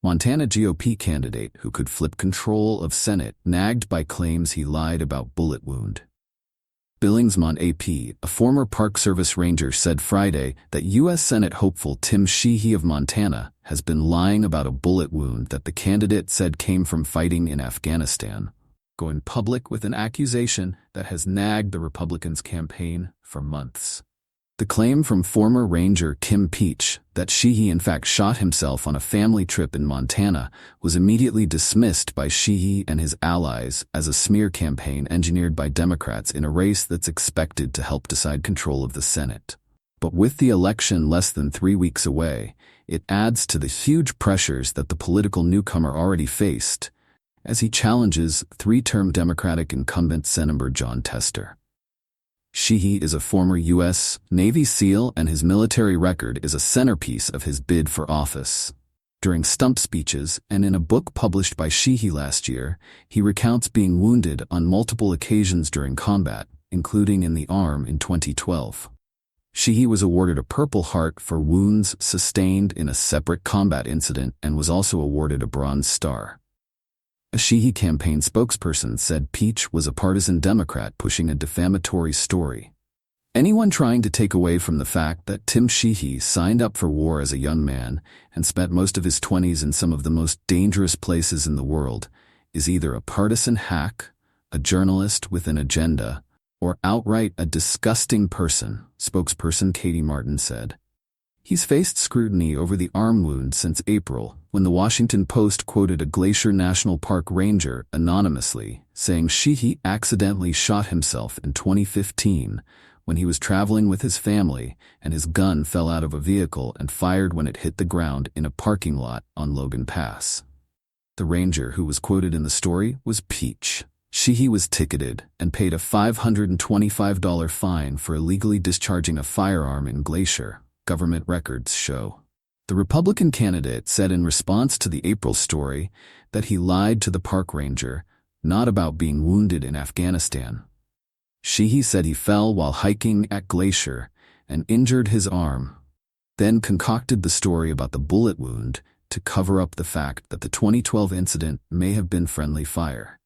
Montana GOP candidate who could flip control of Senate nagged by claims he lied about bullet wound. Billingsmont AP, a former Park Service ranger, said Friday that U.S. Senate hopeful Tim Sheehy of Montana has been lying about a bullet wound that the candidate said came from fighting in Afghanistan, going public with an accusation that has nagged the Republicans' campaign for months. The claim from former Ranger Kim Peach that Sheehy in fact shot himself on a family trip in Montana was immediately dismissed by Sheehy and his allies as a smear campaign engineered by Democrats in a race that's expected to help decide control of the Senate. But with the election less than 3 weeks away, it adds to the huge pressures that the political newcomer already faced as he challenges three-term Democratic incumbent Senator Jon Tester. Sheehy is a former U.S. Navy SEAL, and his military record is a centerpiece of his bid for office. During stump speeches and in a book published by Sheehy last year, he recounts being wounded on multiple occasions during combat, including in the arm in 2012. Sheehy was awarded a Purple Heart for wounds sustained in a separate combat incident and was also awarded a Bronze Star. A Sheehy campaign spokesperson said Peach was a partisan Democrat pushing a defamatory story. Anyone trying to take away from the fact that Tim Sheehy signed up for war as a young man and spent most of his 20s in some of the most dangerous places in the world is either a partisan hack, a journalist with an agenda, or outright a disgusting person, spokesperson Katie Martin said. He's faced scrutiny over the arm wound since April, when the Washington Post quoted a Glacier National Park ranger anonymously, saying Sheehy accidentally shot himself in 2015 when he was traveling with his family and his gun fell out of a vehicle and fired when it hit the ground in a parking lot on Logan Pass. The ranger who was quoted in the story was Peach. Sheehy was ticketed and paid a $525 fine for illegally discharging a firearm in Glacier, government records show. The Republican candidate said in response to the April story that he lied to the park ranger, not about being wounded in Afghanistan. Sheehy said he fell while hiking at Glacier and injured his arm, then concocted the story about the bullet wound to cover up the fact that the 2012 incident may have been friendly fire.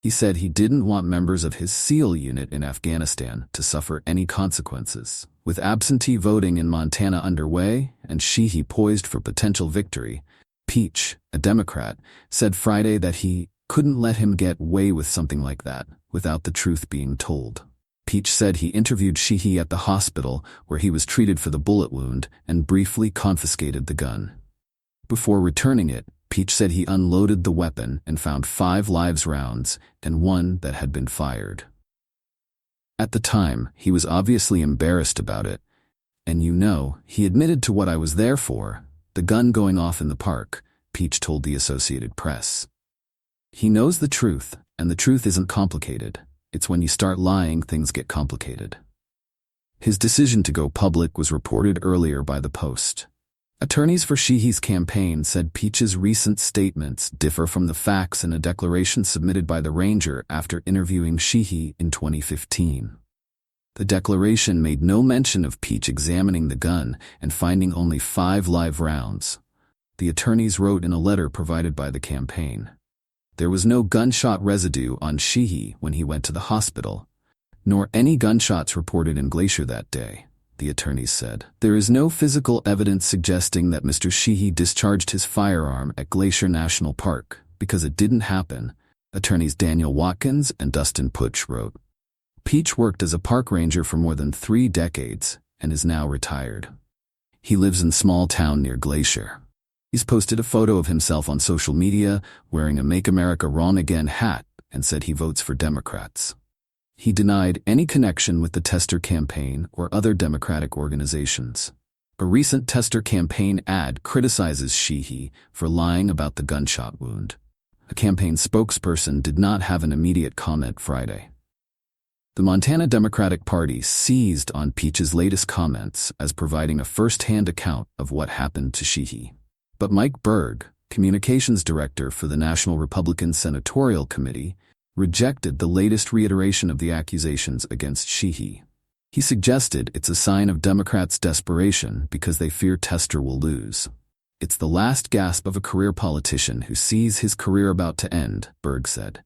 He said he didn't want members of his SEAL unit in Afghanistan to suffer any consequences. With absentee voting in Montana underway and Sheehy poised for potential victory, Peach, a Democrat, said Friday that he couldn't let him get away with something like that without the truth being told. Peach said he interviewed Sheehy at the hospital where he was treated for the bullet wound and briefly confiscated the gun. Before returning it, Peach said he unloaded the weapon and found 5 live rounds and 1 that had been fired. At the time, he was obviously embarrassed about it, and he admitted to what I was there for, the gun going off in the park, Peach told the Associated Press. He knows the truth, and the truth isn't complicated. It's when you start lying things get complicated. His decision to go public was reported earlier by the Post. Attorneys for Sheehy's campaign said Peach's recent statements differ from the facts in a declaration submitted by the ranger after interviewing Sheehy in 2015. The declaration made no mention of Peach examining the gun and finding only 5 live rounds. The attorneys wrote in a letter provided by the campaign. There was no gunshot residue on Sheehy when he went to the hospital, nor any gunshots reported in Glacier that day, the attorneys said. There is no physical evidence suggesting that Mr. Sheehy discharged his firearm at Glacier National Park, because it didn't happen, attorneys Daniel Watkins and Dustin Putsch wrote. Peach worked as a park ranger for more than 3 decades and is now retired. He lives in a small town near Glacier. He's posted a photo of himself on social media wearing a Make America Wrong Again hat and said he votes for Democrats. He denied any connection with the Tester campaign or other Democratic organizations. A recent Tester campaign ad criticizes Sheehy for lying about the gunshot wound. A campaign spokesperson did not have an immediate comment Friday. The Montana Democratic Party seized on Peach's latest comments as providing a first-hand account of what happened to Sheehy. But Mike Berg, communications director for the National Republican Senatorial Committee, rejected the latest reiteration of the accusations against Sheehy. He suggested it's a sign of Democrats' desperation because they fear Tester will lose. It's the last gasp of a career politician who sees his career about to end, Berg said.